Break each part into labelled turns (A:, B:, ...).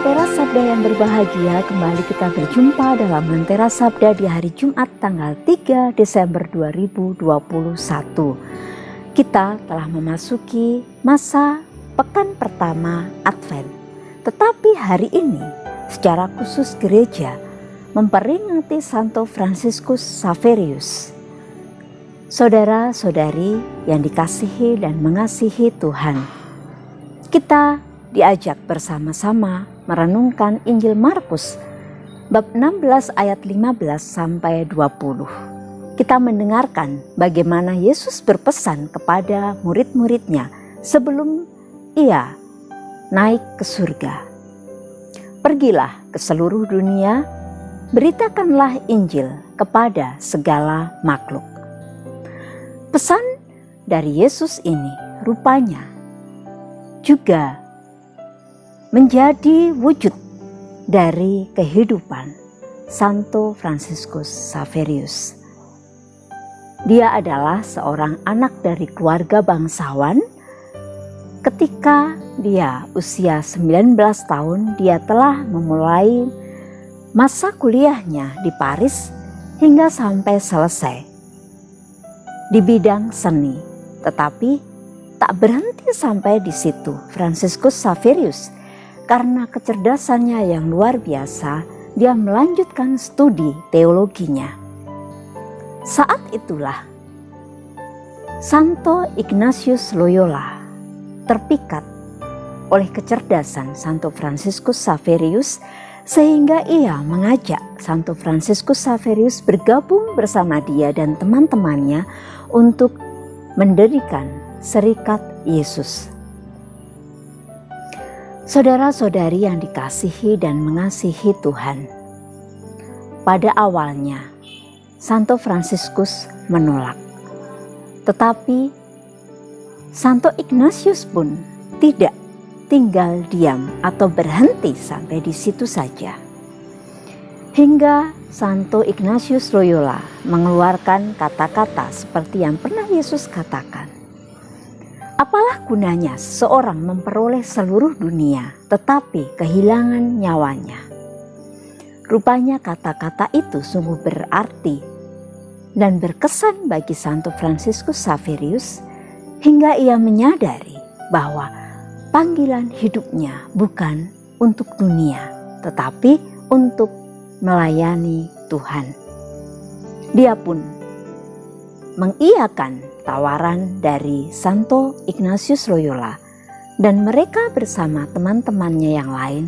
A: Lentera Sabda yang berbahagia, kembali kita berjumpa dalam Lentera Sabda di hari Jumat tanggal 3 Desember 2021. Kita telah memasuki masa pekan pertama Advent. Tetapi hari ini secara khusus gereja memperingati Santo Fransiskus Xaverius. Saudara-saudari yang dikasihi dan mengasihi Tuhan, kita diajak bersama-sama merenungkan Injil Markus bab 16 ayat 15 sampai 20. Kita mendengarkan bagaimana Yesus berpesan kepada murid-muridnya sebelum ia naik ke surga. Pergilah ke seluruh dunia, beritakanlah Injil kepada segala makhluk. Pesan dari Yesus ini rupanya juga menjadi wujud dari kehidupan Santo Fransiskus Xaverius. Dia adalah seorang anak dari keluarga bangsawan. Ketika dia usia 19 tahun, dia telah memulai masa kuliahnya di Paris hingga sampai selesai di bidang seni. Tetapi tak berhenti sampai di situ. Fransiskus Xaverius, karena kecerdasannya yang luar biasa, dia melanjutkan studi teologinya. Saat itulah Santo Ignatius Loyola terpikat oleh kecerdasan Santo Fransiskus Xaverius, sehingga ia mengajak Santo Fransiskus Xaverius bergabung bersama dia dan teman-temannya untuk mendirikan Serikat Yesus. Saudara-saudari yang dikasihi dan mengasihi Tuhan, pada awalnya Santo Fransiskus menolak. Tetapi Santo Ignatius pun tidak tinggal diam atau berhenti sampai di situ saja. Hingga Santo Ignatius Loyola mengeluarkan kata-kata seperti yang pernah Yesus katakan. Apalah gunanya seseorang memperoleh seluruh dunia tetapi kehilangan nyawanya? Rupanya kata-kata itu sungguh berarti dan berkesan bagi Santo Fransiskus Xaverius hingga ia menyadari bahwa panggilan hidupnya bukan untuk dunia tetapi untuk melayani Tuhan. Dia pun mengiyakan tawaran dari Santo Ignatius Loyola dan mereka bersama teman-temannya yang lain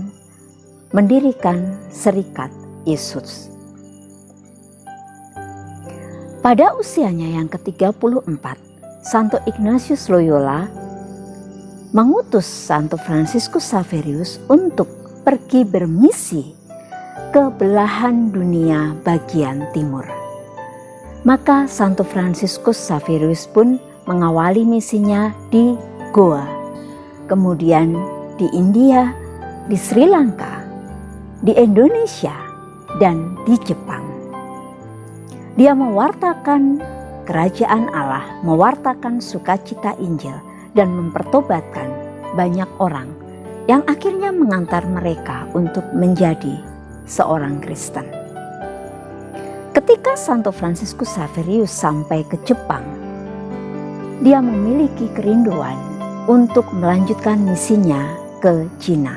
A: mendirikan Serikat Yesus. Pada usianya yang ke-34, Santo Ignatius Loyola mengutus Santo Fransiskus Xaverius untuk pergi bermisi ke belahan dunia bagian timur. Maka Santo Fransiskus Xaverius pun mengawali misinya di Goa, kemudian di India, di Sri Lanka, di Indonesia, dan di Jepang. Dia mewartakan kerajaan Allah, mewartakan sukacita Injil, dan mempertobatkan banyak orang yang akhirnya mengantar mereka untuk menjadi seorang Kristen. Ketika Santo Fransiskus Xaverius sampai ke Jepang, dia memiliki kerinduan untuk melanjutkan misinya ke Cina.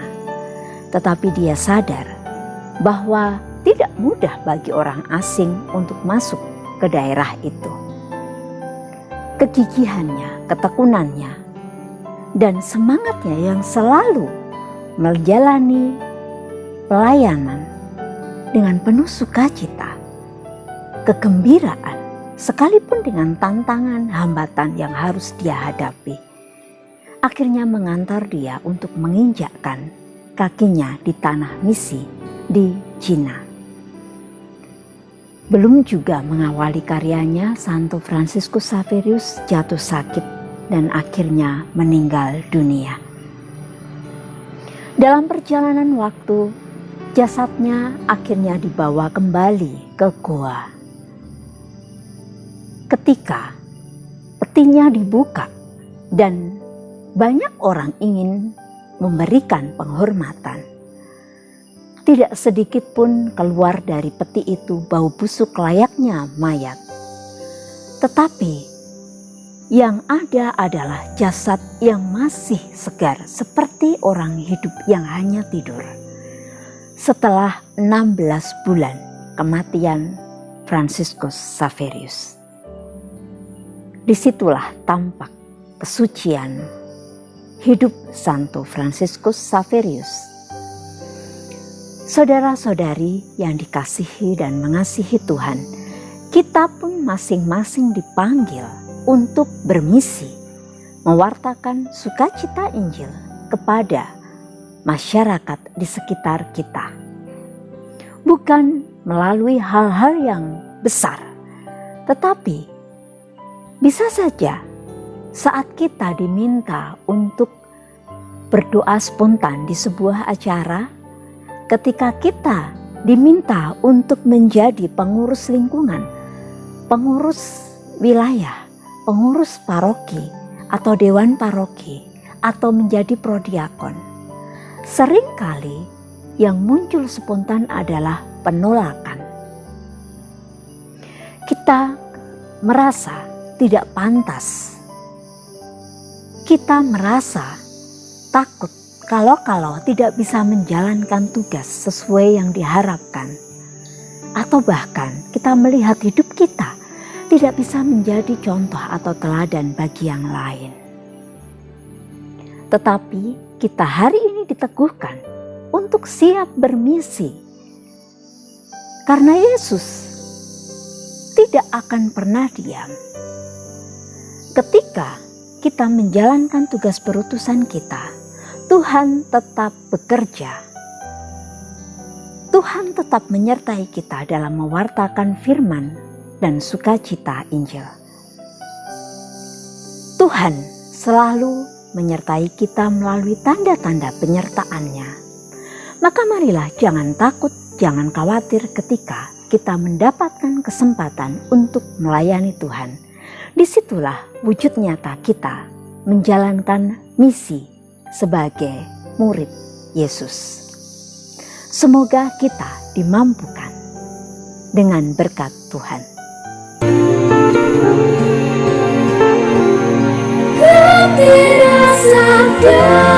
A: Tetapi dia sadar bahwa tidak mudah bagi orang asing untuk masuk ke daerah itu. Kegigihannya, ketekunannya, dan semangatnya yang selalu menjalani pelayanan dengan penuh sukacita, kegembiraan, sekalipun dengan tantangan hambatan yang harus dia hadapi, akhirnya mengantar dia untuk menginjakkan kakinya di tanah misi di Cina. Belum juga mengawali karyanya, Santo Fransiskus Xaverius jatuh sakit dan akhirnya meninggal dunia. Dalam perjalanan waktu, jasadnya akhirnya dibawa kembali ke Goa. Ketika petinya dibuka dan banyak orang ingin memberikan penghormatan, Tidak sedikit pun keluar dari peti itu bau busuk layaknya mayat. Tetapi yang ada adalah jasad yang masih segar seperti orang hidup yang hanya tidur. Setelah 16 bulan kematian Franciscus Xaverius. Disitulah tampak kesucian hidup Santo Franciscus Xaverius. Saudara-saudari yang dikasihi dan mengasihi Tuhan, kita pun masing-masing dipanggil untuk bermisi, mewartakan sukacita Injil kepada masyarakat di sekitar kita. Bukan melalui hal-hal yang besar, tetapi bisa saja saat kita diminta untuk berdoa spontan di sebuah acara, ketika kita diminta untuk menjadi pengurus lingkungan, pengurus wilayah, pengurus paroki atau dewan paroki, atau menjadi prodiakon. Seringkali yang muncul spontan adalah penolakan. Kita merasa tidak pantas. Kita merasa takut kalau tidak bisa menjalankan tugas sesuai yang diharapkan. Atau bahkan kita melihat hidup kita tidak bisa menjadi contoh atau teladan bagi yang lain. Tetapi kita hari ini diteguhkan untuk siap bermisi. Karena Yesus tidak akan pernah diam. Ketika kita menjalankan tugas perutusan kita, Tuhan tetap bekerja. Tuhan tetap menyertai kita dalam mewartakan firman dan sukacita Injil. Tuhan selalu menyertai kita melalui tanda-tanda penyertaannya. Maka marilah jangan takut, jangan khawatir ketika kita mendapatkan kesempatan untuk melayani Tuhan. Disitulah wujud nyata kita menjalankan misi sebagai murid Yesus. Semoga kita dimampukan dengan berkat Tuhan. Ku tidak sadar